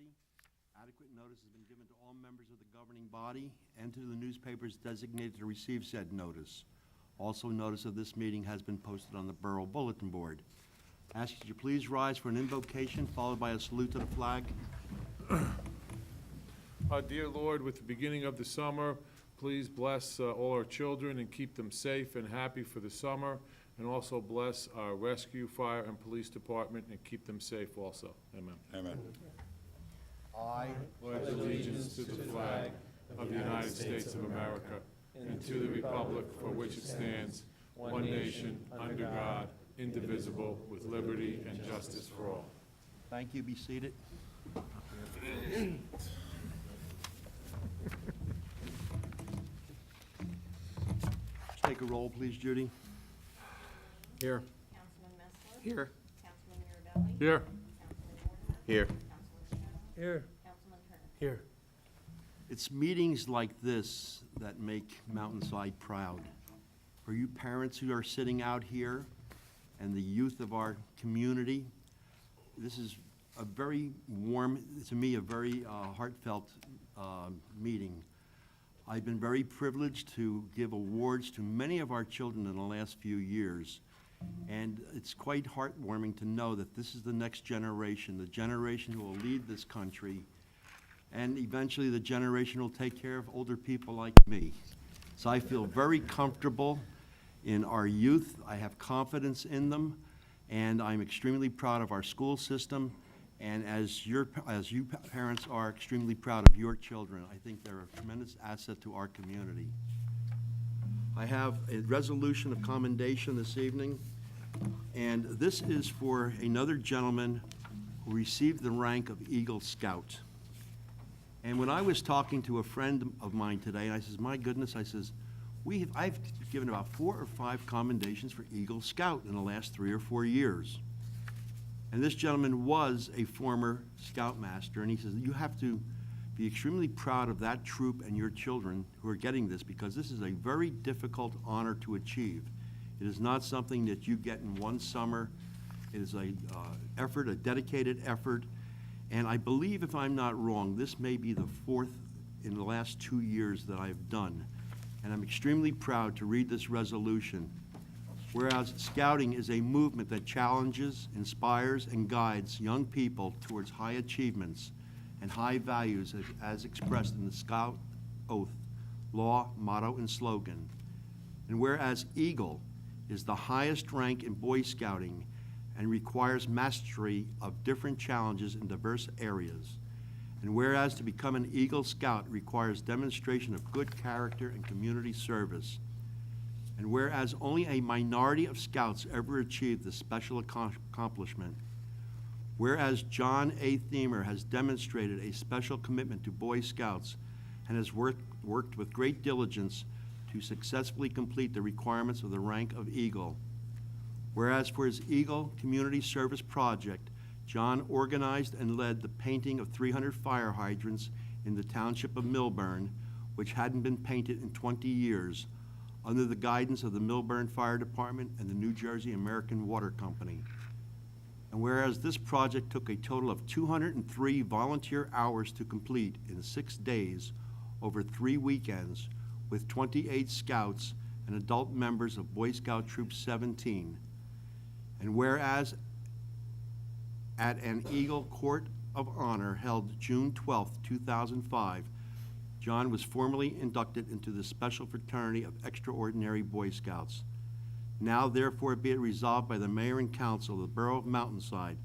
Jersey. Adequate notice has been given to all members of the governing body and to the newspapers designated to receive said notice. Also, notice of this meeting has been posted on the Borough Bulletin Board. Ask you to please rise for an invocation followed by a salute to the flag. Our dear Lord, with the beginning of the summer, please bless all our children and keep them safe and happy for the summer, and also bless our rescue, fire, and police department and keep them safe also. Amen. Amen. I Pledge allegiance to the flag of the United States of America and to the republic for which it stands, one nation, under God, indivisible, with liberty and justice for all. thank you. Be seated. Take a roll, please, Judy. Here. Councilman Messler? Here. Councilman Mirabelli? Here. Councilman Morton? Here. Councilman Stroh? Here. Councilman Turner? Here. It's meetings like this that make Mountainside proud. For you parents who are sitting out here and the youth of our community, this is a very warm, to me, a very heartfelt meeting. I've been very privileged to give awards to many of our children in the last few years. And it's quite heartwarming to know that this is the next generation, the generation who will lead this country. And eventually the generation will take care of older people like me. So I feel very comfortable in our youth. I have confidence in them. And I'm extremely proud of our school system. And as you parents are extremely proud of your children, I think they're a tremendous asset to our community. I have a resolution of commendation this evening, and this is for another gentleman who received the rank of Eagle Scout. And when I was talking to a friend of mine today, and I says, my goodness, I says, I've given about 4 or 5 commendations for Eagle Scout in the last 3 or 4 years. And this gentleman was a former Scoutmaster, and he says, you have to be extremely proud of that troop and your children who are getting this, because this is a very difficult honor to achieve. It is not something that you get in one summer. It is a effort, a dedicated effort, and I believe, if I'm not wrong, this may be the 4th in the last 2 years that I've done. And I'm extremely proud to read this resolution. Whereas Scouting is a movement that challenges, inspires, and guides young people towards high achievements and high values as expressed in the Scout Oath, law, motto, and slogan. And whereas Eagle is the highest rank in Boy Scouting and requires mastery of different challenges in diverse areas. And whereas to become an Eagle Scout requires demonstration of good character and community service. And whereas only a minority of Scouts ever achieved this special accomplishment, whereas John A. Thiemer has demonstrated a special commitment to Boy Scouts and has worked with great diligence to successfully complete the requirements of the rank of Eagle, whereas for his Eagle Community Service Project, John organized and led the painting of 300 fire hydrants in the township of Millburn, which hadn't been painted in 20 years, under the guidance of the Millburn Fire Department and the New Jersey American Water Company. And whereas this project took a total of 203 volunteer hours to complete in 6 days over 3 weekends with 28 Scouts and adult members of Boy Scout Troop 17. And whereas at an Eagle Court of Honor held June 12, 2005, John was formally inducted into the Special Fraternity of Extraordinary Boy Scouts. Now, therefore, be it resolved by the Mayor and Council of the Borough of Mountainside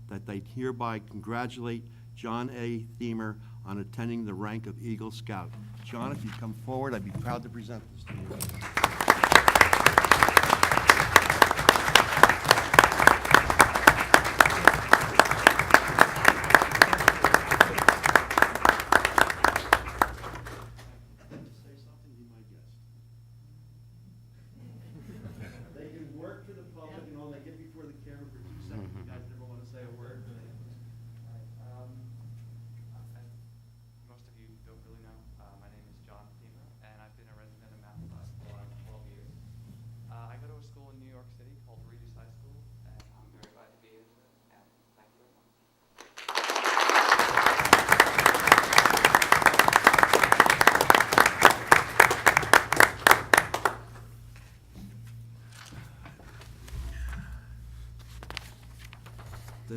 that they hereby congratulate John A. Thiemer on attending the rank of Eagle Scout. John, if you'd come forward, I'd be proud to present this to you. Most of you don't really know. My name is John Thiemer, and I've been a resident of Mountainside for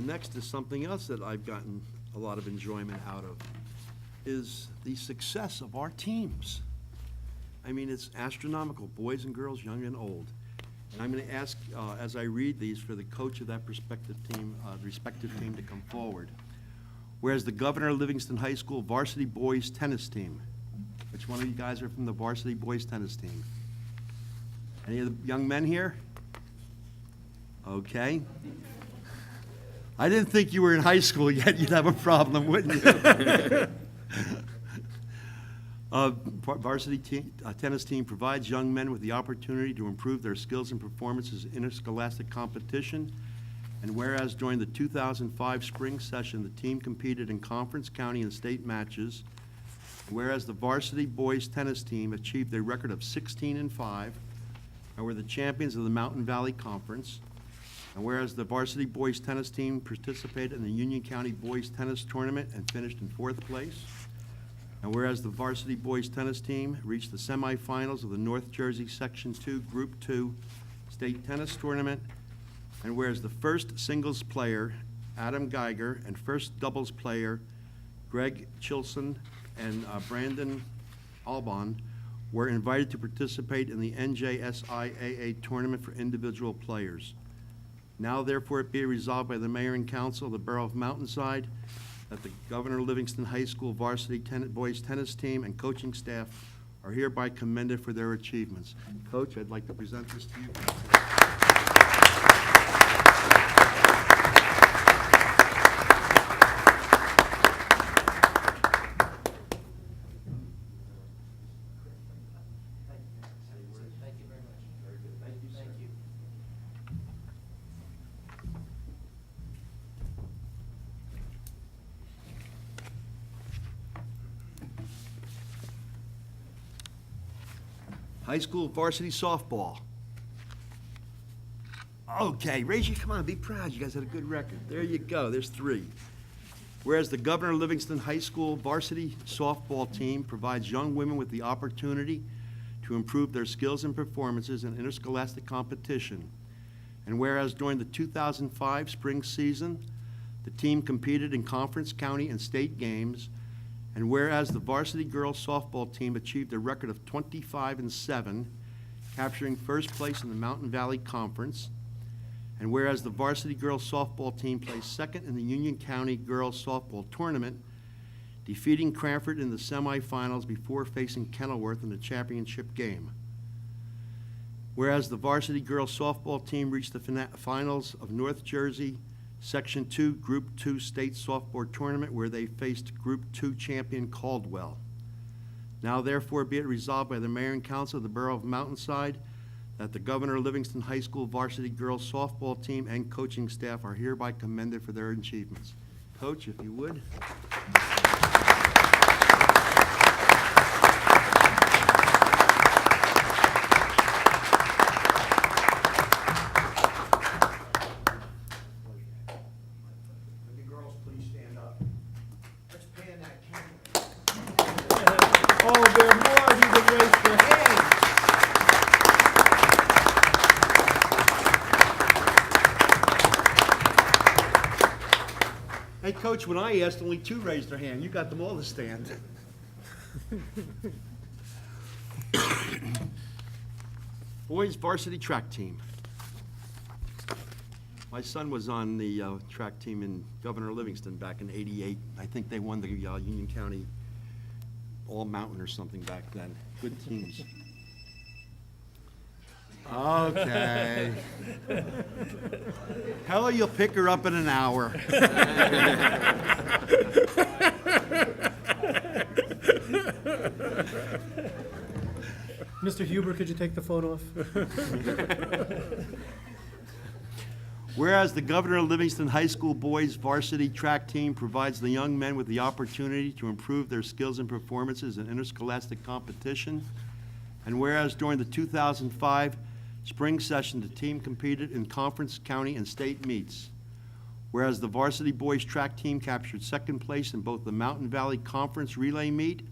next is something else that I've gotten a lot of enjoyment out of, is the success of our teams. I mean, it's astronomical, boys and girls, young and old. And I'm going to ask, as I read these, for the coach of that respective team to come forward. Whereas the Governor Livingston High School varsity boys tennis team. Which one of you guys are from the varsity boys tennis team? Any of the young men here? Okay. I didn't think you were in high school yet. You'd have a problem, wouldn't you? Varsity tennis team provides young men with the opportunity to improve their skills and performances in interscholastic competition. And whereas during the 2005 spring session, the team competed in conference, county, and state matches. Whereas the varsity boys tennis team achieved a record of 16-5 and were the champions of the Mountain Valley Conference. And whereas the varsity boys tennis team participated in the Union County Boys Tennis Tournament and finished in 4th place. And whereas the varsity boys tennis team reached the semifinals of the North Jersey Section 2 Group 2 State Tennis Tournament. And whereas the first singles player, Adam Geiger, and first doubles player, Greg Chilson and Brandon Albon, were invited to participate in the NJSIAA tournament for individual players. Now therefore it be resolved by the Mayor and Council of the Borough of Mountainside that the Governor Livingston High School varsity boys tennis team and coaching staff are hereby commended for their achievements. Coach, I'd like to present this to you. High school varsity softball. Okay, raise your, come on, be proud. You guys had a good record. There you go, there's 3. Whereas the Governor Livingston High School varsity softball team provides young women with the opportunity to improve their skills and performances in interscholastic competition. And whereas during the 2005 spring season, the team competed in conference, county, and state games. And whereas the varsity girls softball team achieved a record of 25-7, capturing first place in the Mountain Valley Conference. And whereas the varsity girls softball team placed second in the Union County Girls Softball Tournament, defeating Cranford in the semifinals before facing Kenilworth in the championship game. Whereas the varsity girls softball team reached the finals of North Jersey Section 2 Group 2 State Softball Tournament, where they faced Group 2 champion Caldwell. Now therefore be it resolved by the Mayor and Council of the Borough of Mountainside that the Governor Livingston High School varsity girls softball team and coaching staff are hereby commended for their achievements. Coach, if you would. Hey, Coach, when I asked, only 2 raised their hand. You got them all to stand. Boys varsity track team. My son was on the track team in Governor Livingston back in '88. I think they won the Union County All-Mountain or something back then. Good teams. Okay. Hell, you'll pick her up in an hour. Mr. Huber, could you take the phone off? Whereas the Governor of Livingston High School boys varsity track team provides the young men with the opportunity to improve their skills and performances in interscholastic competition, and whereas during the 2005 spring session, the team competed in conference, county, and state meets. Whereas the varsity boys track team captured second place in both the Mountain Valley Conference relay meet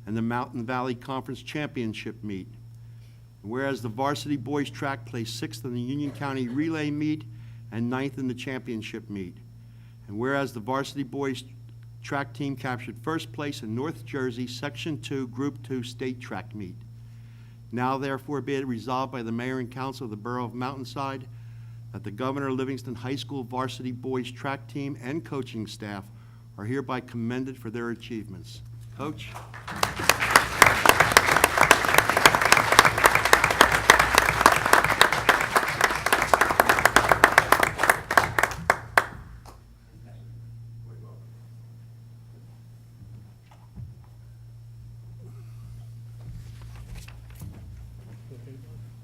and the Mountain Valley Conference championship meet. Whereas the varsity boys track placed 6th in the Union County relay meet and 9th in the championship meet. And whereas the varsity boys track team captured first place in North Jersey Section 2, Group 2 state track meet. Now therefore be it resolved by the mayor and council of the Borough of Mountainside that the Governor Livingston High School varsity boys track team and coaching staff are hereby commended for their achievements. Coach?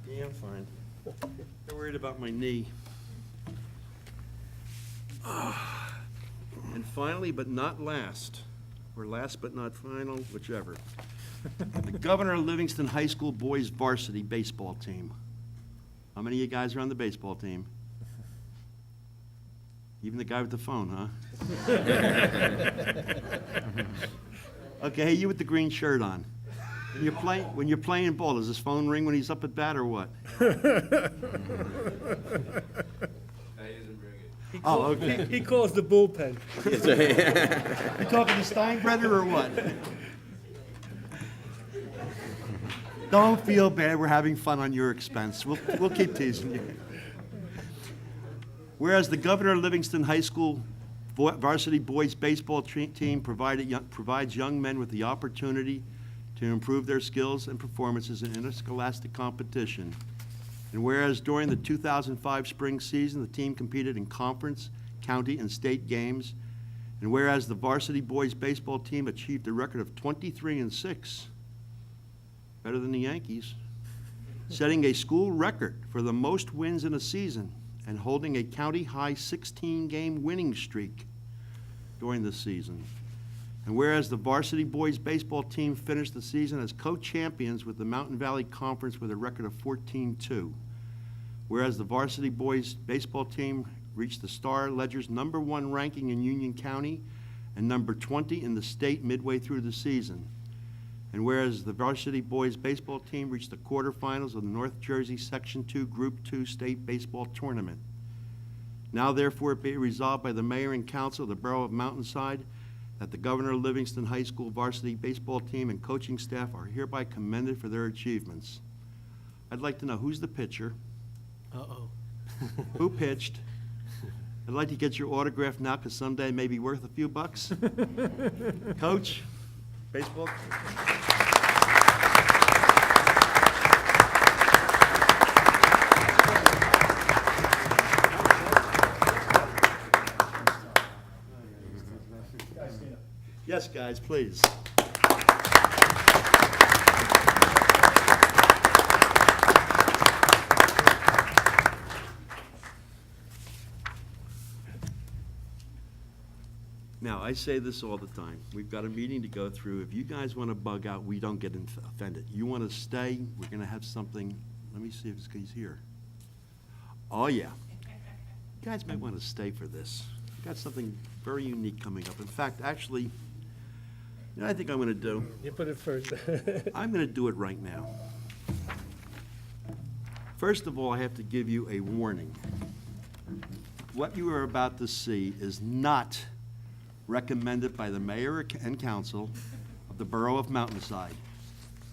Yeah, I'm fine. They're worried about my knee. And finally, but not last, or last but not final, whichever, the Governor Livingston High School boys varsity baseball team. How many of you guys are on the baseball team? Even the guy with the phone, huh? Okay, hey, you with the green shirt on. When you're playing ball, does his phone ring when he's up at bat or what? Oh, okay. He calls the bullpen. You talking to Steinbrenner or what? Don't feel bad, we're having fun on your expense. We'll keep teasing you. Whereas the Governor Livingston High School varsity boys baseball team provides young men with the opportunity to improve their skills and performances in interscholastic competition. And whereas during the 2005 spring season, the team competed in conference, county, and state games, and whereas the varsity boys baseball team achieved a record of 23-6, better than the Yankees, setting a school record for the most wins in a season and holding a county-high 16-game winning streak during the season. And whereas the varsity boys baseball team finished the season as co-champions with the Mountain Valley Conference with a record of 14-2. Whereas the varsity boys baseball team reached the Star Ledger's #1 ranking in Union County and number 20 in the state midway through the season. And whereas the varsity boys baseball team reached the quarterfinals of the North Jersey Section 2 Group 2 state baseball tournament. Now therefore be resolved by the mayor and council of the Borough of Mountainside that the Governor Livingston High School varsity baseball team and coaching staff are hereby commended for their achievements. I'd like to know who's the pitcher, Uh-oh. who pitched. I'd like to get your autograph now because someday it may be worth a few bucks. Coach, baseball. Yes, guys, please. Now, I say this all the time. We've got a meeting to go through. If you guys want to bug out, we don't get offended. You want to stay, we're going to have something. Let me see if he's here. Oh, yeah. You guys might want to stay for this. We've got something very unique coming up. In fact, actually, you know what I think I'm going to do? You put it first. I'm going to do it right now. First of all, I have to give you a warning. What you are about to see is not recommended by the mayor and council of the Borough of Mountainside,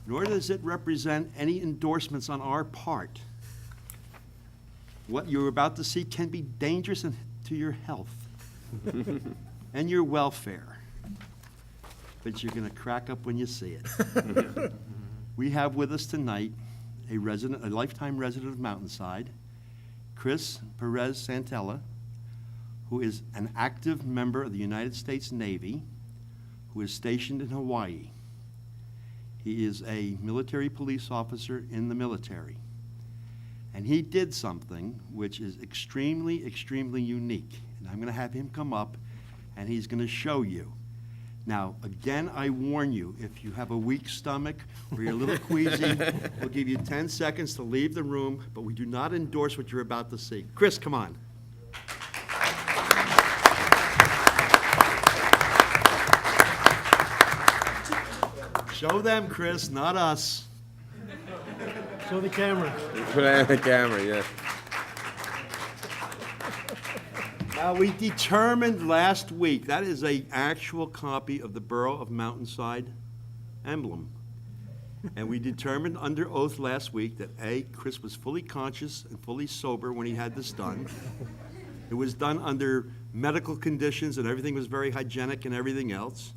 nor does it represent any endorsements on our part. What you're about to see can be dangerous to your health and your welfare, but you're going to crack up when you see it. We have with us tonight a lifetime resident of Mountainside, Chris Perez Santella, who is an active member of the United States Navy, who is stationed in Hawaii. He is a military police officer in the military. And he did something which is extremely, extremely unique. And I'm going to have him come up, and he's going to show you. Now, again, I warn you, if you have a weak stomach or you're a little queasy, we'll give you 10 seconds to leave the room, but we do not endorse what you're about to see. Chris, come on. Show them, Chris, not us. Show the camera. Put it on the camera, yeah. We determined last week, that is a actual copy of the Borough of Mountainside emblem. And we determined under oath last week that A, Chris was fully conscious and fully sober when he had this done. It was done under medical conditions and everything was very hygienic and everything else.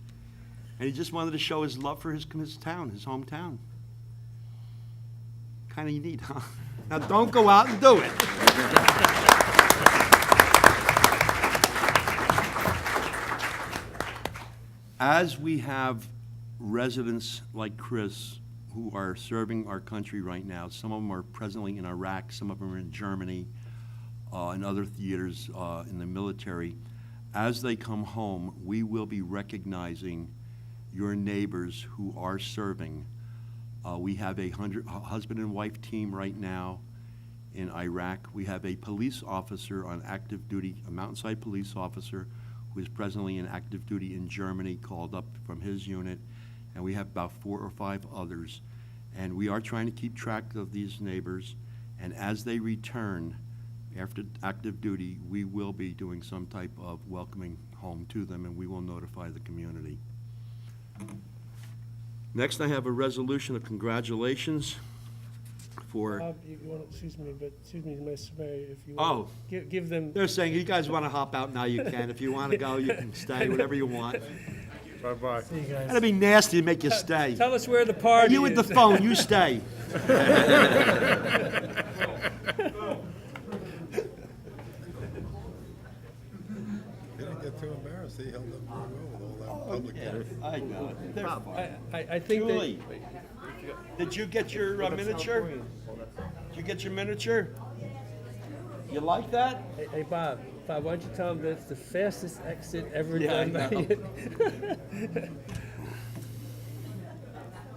And he just wanted to show his love for his town, his hometown. Kind of neat, huh? Now, don't go out and do it. As we have residents like Chris who are serving our country right now, some of them are presently in Iraq, some of them are in Germany, and other theaters in the military. As they come home, we will be recognizing your neighbors who are serving. We have a husband and wife team right now in Iraq. We have a police officer on active duty, a Mountainside police officer who is presently in active duty in Germany, called up from his unit. And we have about 4 or 5 others. And we are trying to keep track of these neighbors. And as they return after active duty, we will be doing some type of welcoming home to them, and we will notify the community. Next, I have a resolution of congratulations for, Bob, you want, excuse me, Mr. Mayor, if you oh, want, give them, they're saying, you guys want to hop out now, you can. If you want to go, you can stay, whatever you want. Bye-bye. see you guys. That'd be nasty to make you stay. Tell us where the party is. You with the phone, you stay. He didn't get too embarrassed. He held up very well with all that public. I know it. They're fine. I think they. Julie, did you get your miniature? Did you get your miniature? You like that? Hey, Bob, why don't you tell them that's the fastest exit ever Yeah, I done by know. it?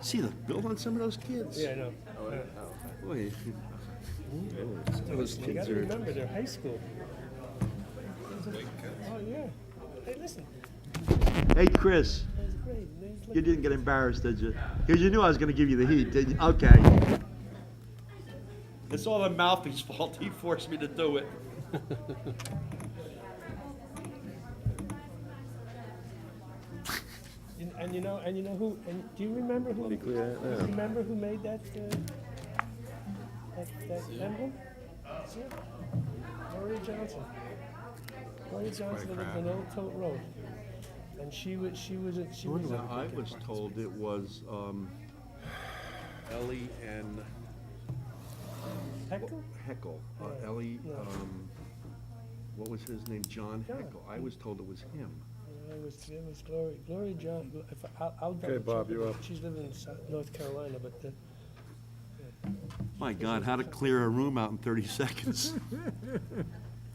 See the build on some of those kids? Yeah, I know. Boy. Those You kids gotta are. remember, they're high school. Oh, yeah. Hey, listen, Hey, Chris, that's great. Nice you look. didn't get embarrassed, did you? Because you knew I was going to give you the heat, didn't you? Okay. It's all the Malfi's fault. He forced me to do it. And you know who, and do you remember who, do you remember who made that emblem? Yeah. Gloria Johnson. Gloria Johnson lived on Old Tote Road. And she was I was told it was Ellie and Heckle? Heckle. Yeah. Ellie, No. what was his name? John John. Heckle. I was told it was him. It was Gloria John, I'll double check. Bob, you're it. up. She's living in North Carolina, but My God, how to clear a room out in 30 seconds.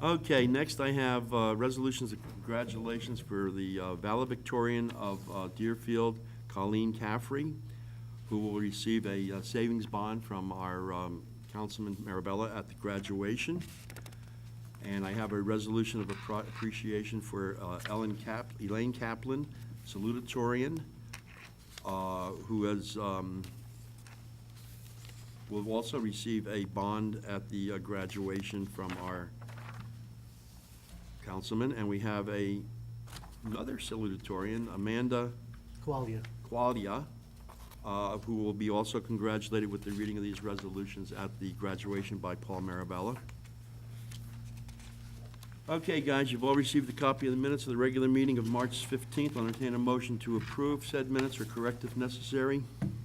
Okay, next I have resolutions of congratulations for the valedictorian of Deerfield, Colleen Caffrey, who will receive a savings bond from our Councilman Marabella at the graduation. And I have a resolution of appreciation for Elaine Kaplan, salutatorian, who has, will also receive a bond at the graduation from our councilman. And we have another salutatorian, Amanda Qualia, who will be also congratulated with the reading of these resolutions at the graduation by Paul Marabella. Okay, guys, you've all received a copy of the minutes of the regular meeting of March 15th. I'll entertain a motion to approve said minutes or correct if necessary.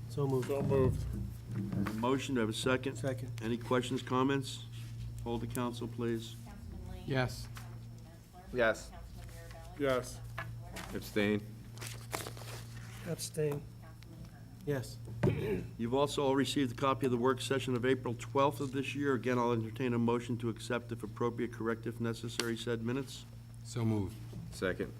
so moved. So moved. A motion, do I have a second? Second. Any questions, comments? Hold the council, please. Councilman Lee. Yes. Councilman Messler. Yes. Councilman Mirabelli. Yes. Councilman Warner. Abstain. Abstain. Councilman Kern. Yes. You've also all received a copy of the work session of April 12th of this year. Again, I'll entertain a motion to accept, if appropriate, correct if necessary, said minutes. So moved. Second.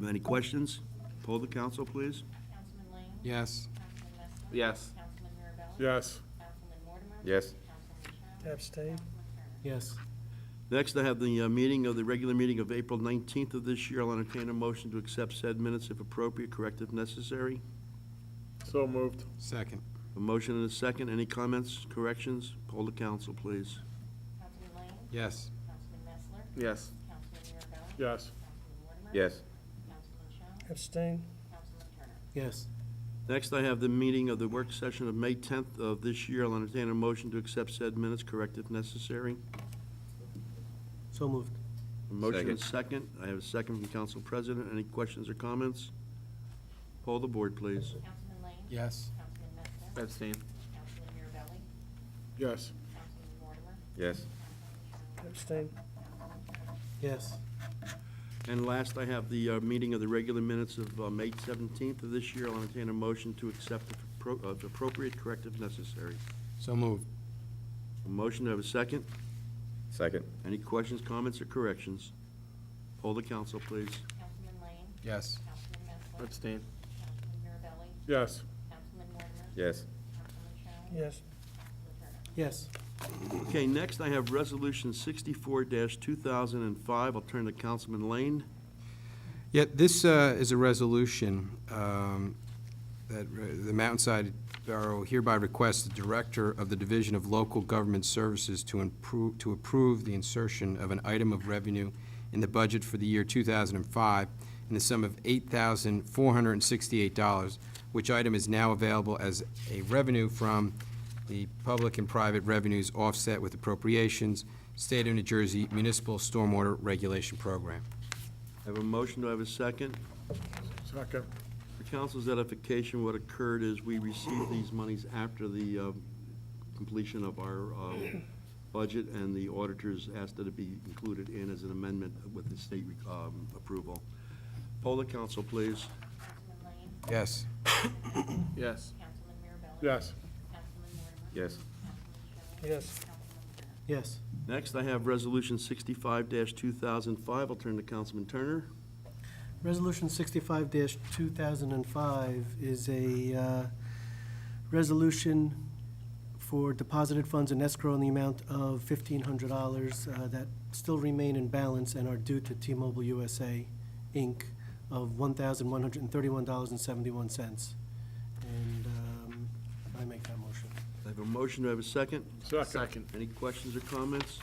Any questions? Hold the council, please. Councilman Lee. Yes. Councilman Messler. Yes. Councilman Mirabelli. Yes. Councilman Mortimer. Yes. Councilman Shan. Abstain. Councilman Kern. Yes. Next, I have the regular meeting of April 19th of this year. I'll entertain a motion to accept said minutes, if appropriate, correct if necessary. So moved. Second. A motion and a second. Any comments, corrections? Hold the council, please. Councilman Lee. Yes. Councilman Messler. Yes. Councilman Mirabelli? Yes. Councilman Mortimer? Yes. Councilman Shum? Abstain. Councilman Turner? Yes. Next, I have the meeting of the work session of May 10th of this year. I'll entertain a motion to accept said minutes, correct if necessary. So moved. A motion and second. I have a second from Council President. Any questions or comments? Poll the board, please. Councilman Lane? Yes. Councilman Messler? Abstain. Councilman Mirabelli? Yes. Councilman Mortimer? Yes. Councilman Shum? Abstain. Yes. And last, I have the meeting of the regular minutes of May 17th of this year. I'll entertain a motion to accept if appropriate, correct if necessary. So moved. A motion to have a second. Second. Any questions, comments, or corrections? Poll the council, please. Councilman Lane? Yes. Councilman Messler? Abstain. Councilman Mirabelli? Yes. Councilman Mortimer? Yes. Councilman Shum? Yes. Councilman Turner? Yes. Okay, next I have Resolution 64-2005. I'll turn to Councilman Lane. Yeah, this is a resolution that the Mountainside Borough hereby requests the Director of the Division of Local Government Services to approve the insertion of an item of revenue in the budget for the year 2005 in the sum of $8,468, which item is now available as a revenue from the public and private revenues offset with appropriations, State of New Jersey Municipal Stormwater Regulation Program. I have a motion. Do I have a second? Second. For council's edification, what occurred is we received these monies after the completion of our budget, and the auditors asked that it be included in as an amendment with the state approval. Poll the council, please. Councilman Lane? Yes. Yes. Councilman Mirabelli? Yes. Councilman Mortimer? Yes. Councilman Shum? Yes. Councilman Turner? Yes. Next, I have Resolution 65-2005. I'll turn to Councilman Turner. Resolution 65-2005 is a resolution for deposited funds in escrow in the amount of $1,500 that still remain in balance and are due to T-Mobile USA, Inc. of $1,131.71. And I make that motion. I have a motion. Do I have a second? Second. Any questions or comments?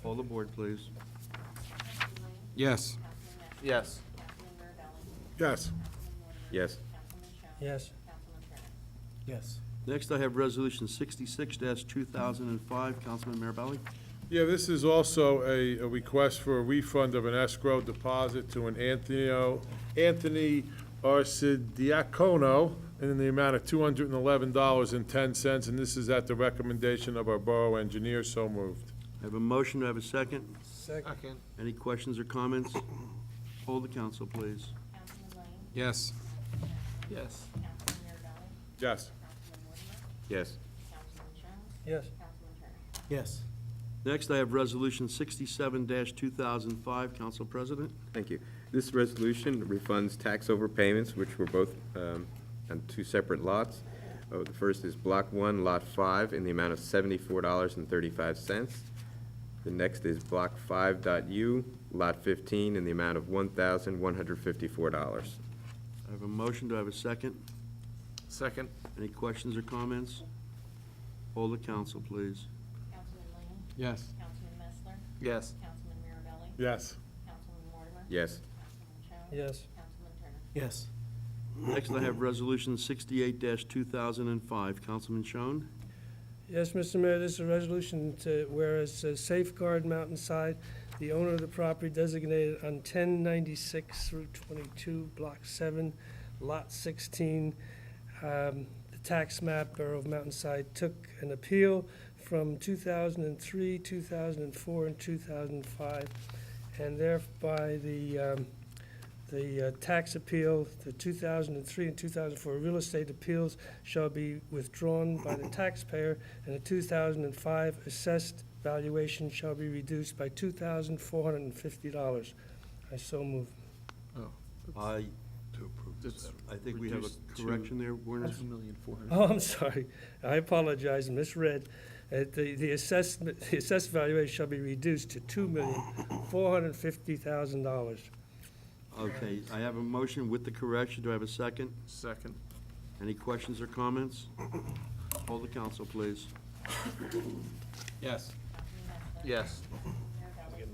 Poll the board, please. Councilman Lane? Yes. Councilman Messler? Yes. Councilman Mirabelli? Yes. Councilman Mortimer? Yes. Councilman Shum? Yes. Councilman Turner? Yes. Next, I have Resolution 66-2005. Councilman Mirabelli. Yeah, this is also a request for a refund of an escrow deposit to an Anthony Arcidiacono in the amount of $211.10, and this is at the recommendation of our borough engineer. So moved. I have a motion. Do I have a second? Second. Any questions or comments? Poll the council, please. Councilman Lane? Yes. Yes. Councilman Mirabelli? Yes. Councilman Mortimer? Yes. Councilman Shum? Yes. Councilman Turner? Yes. Next, I have Resolution 67-2005. Council President. Thank you. This resolution refunds tax overpayments, which were both on two separate lots. The first is Block 1, Lot 5, in the amount of $74.35. The next is Block 5.U, Lot 15, in the amount of $1,154. I have a motion. Do I have a second? Second. Any questions or comments? Poll the council, please. Councilman Lane? Yes. Councilman Messler? Yes. Councilman Mirabelli? Yes. Councilman Mortimer? Yes. Councilman Shum? Yes. Councilman Turner? Yes. Next, I have Resolution 68-2005. Councilman Schoen. Yes, Mr. Mayor, this is a resolution to, whereas Safeguard Mountainside, the owner of the property designated on 1096 Route 22, Block 7, Lot 16, the tax map, Borough of Mountainside, took an appeal from 2003, 2004, and 2005, and thereby the tax appeal, the 2003 and 2004 real estate appeals shall be withdrawn by the taxpayer, and the 2005 assessed valuation shall be reduced by $2,450. I so move. I think we have a correction there, Warner. Oh, I'm sorry. I apologize, misread. The assessed valuation shall be reduced to $2,450,000. Okay, I have a motion with the correction. Do I have a second? Second. Any questions or comments? Poll the council, please. Yes. Councilman Messler? Yes. Councilman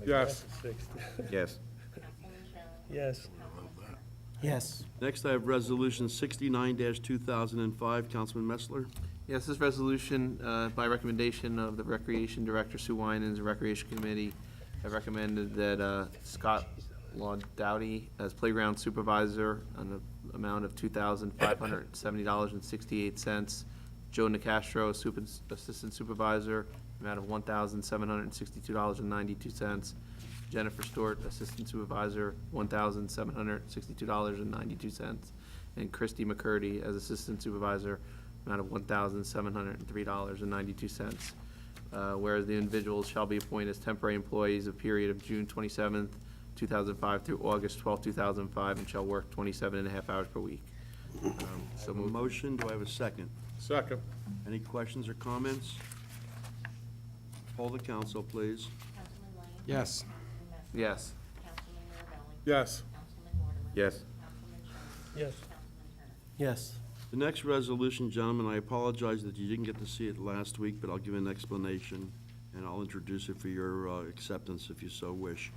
Mirabelli? my Yes. glasses fixed. Yes. Councilman Showen. Yes. Councilman Turner. Yes. Next, I have Resolution 69-2005. Councilman Messler. Yes, this resolution, by recommendation of the Recreation Director, Sue Winans, the Recreation Committee, have recommended that Scott Laudowdy as playground supervisor on an amount of $2,570.68. Joe Nicastro, assistant supervisor, amount of $1,762.92. Jennifer Stewart, assistant supervisor, $1,762.92. And Christy McCurdy as assistant supervisor, amount of $1,703.92. Whereas the individuals shall be appointed as temporary employees of period of June 27th, 2005 through August 12th, 2005, and shall work 27 and a half hours per week. I So have a moved. motion. Do I have a second? Second. Any questions or comments? Poll the council, please. Councilman Lane. Yes. Councilman Messler. Yes. Councilman Mirabelli. Yes. Councilman Waterman. Yes. Councilman Showen. Yes. Councilman Turner. Yes. The next resolution, gentlemen, I apologize that you didn't get to see it last week, but I'll give an explanation, and I'll introduce it for your acceptance if you so wish.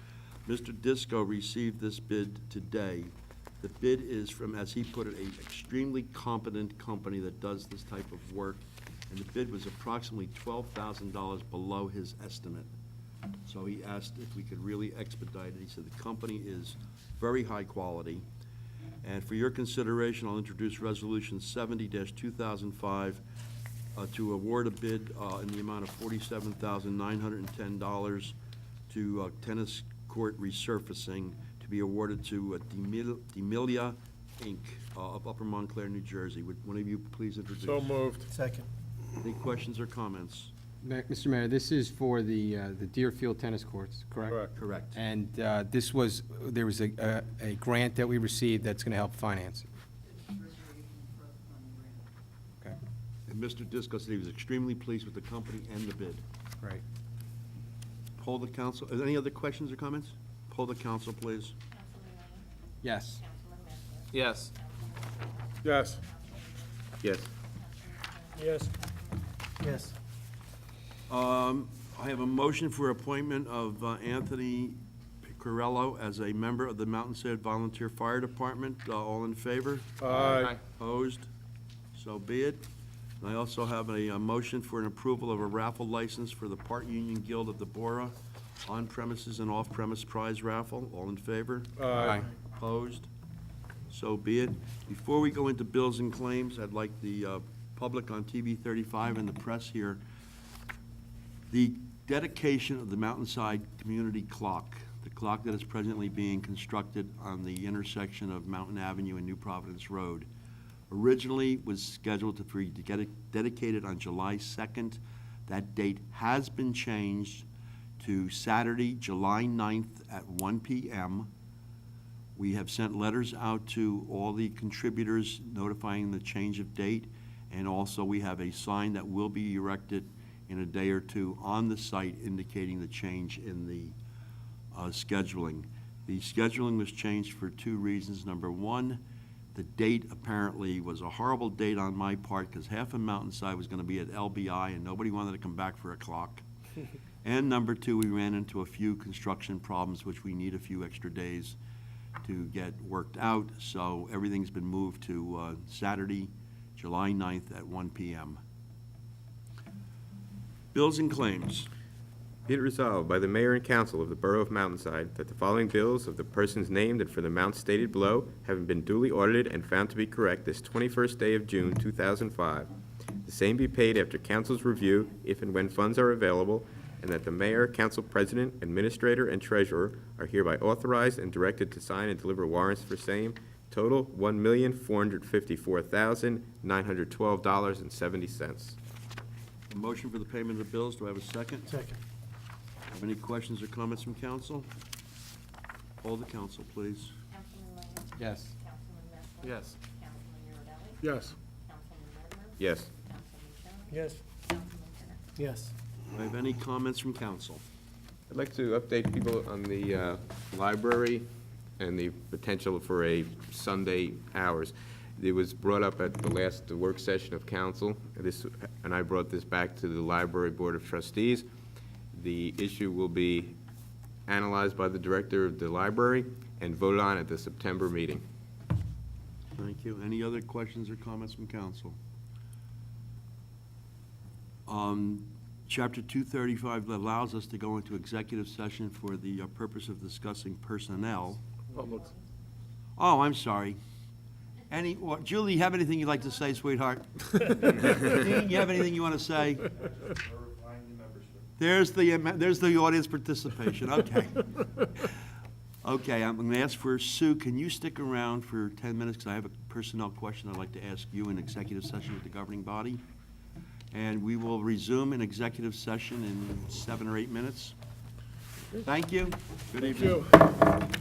Mr. Disco received this bid today. The bid is from, as he put it, an extremely competent company that does this type of work, and the bid was approximately $12,000 below his estimate. So he asked if we could really expedite it. He said the company is very high quality. And for your consideration, I'll introduce Resolution 70-2005 to award a bid in the amount of $47,910 to tennis court resurfacing to be awarded to Demilia, Inc. Of Upper Montclair, New Jersey. Would one of you please introduce? So moved. Second. Any questions or comments? Mr. Mayor, this is for the Deerfield tennis courts, correct? Correct. Correct. And there was a grant that we received that's going to help finance it. Okay, And Mr. Disco said he was extremely pleased with the company and the bid. great. Poll the council. Are there any other questions or comments? Poll the council, please. Councilman Lane. Yes. Councilman Messler. Yes. Councilman Showen. Yes. Yes. Yes. Yes. I have a motion for appointment of Anthony Picarello as a member of the Mountainside Volunteer Fire Department. All in favor? Aye. Opposed? So be it. And I also have a motion for an approval of a raffle license for the Part Union Guild of the Borough on-premises and off-premise prize raffle. All in favor? Aye. Opposed? So be it. Before we go into bills and claims, I'd like the public on TV 35 and the press here, the dedication of the Mountainside Community Clock, the clock that is presently being constructed on the intersection of Mountain Avenue and New Providence Road, originally was scheduled to be dedicated on July 2nd. That date has been changed to Saturday, July 9th at 1 p.m. We have sent letters out to all the contributors notifying the change of date, and also we have a sign that will be erected in a day or two on the site indicating the change in the scheduling. The scheduling was changed for two reasons. Number one, the date apparently was a horrible date on my part because half of Mountainside was going to be at LBI and nobody wanted to come back for a clock. And number two, we ran into a few construction problems which we need a few extra days to get worked out. So everything's been moved to Saturday, July 9th at 1 p.m. Bills and claims. Be it resolved by the Mayor and Council of the Borough of Mountainside that the following bills of the persons named and for the amounts stated below, having been duly audited and found to be correct this 21st day of June 2005, the same be paid after council's review if and when funds are available, and that the Mayor, Council President, Administrator, and Treasurer are hereby authorized and directed to sign and deliver warrants for same. Total, $1,454,912.70. A motion for the payment of the bills. Do I have a second? Second. Have any questions or comments from council? Poll the council, please. Councilman Lane. Yes. Councilman Messler. Yes. Councilman Mirabelli. Yes. Councilman Waterman. Yes. Councilman Showen. Yes. Councilman Turner. Yes. Do I have any comments from council? I'd like to update people on the library and the potential for a Sunday hours. It was brought up at the last work session of council, and I brought this back to the Library Board of Trustees. The issue will be analyzed by the director of the library, and voted on at the September meeting. Thank you. Any other questions or comments from council? Chapter 235 allows us to go into executive session for the purpose of discussing personnel. Public. Oh, I'm sorry. Julie, you have anything you'd like to say, sweetheart? Dean, you have anything you want to say? There's the audience participation, okay. Okay, I'm going to ask for Sue, can you stick around for 10 minutes, because I have a personnel question I'd like to ask you in executive session with the governing body. And we will resume in executive session in 7 or 8 minutes. Thank you. Good evening. Thank you.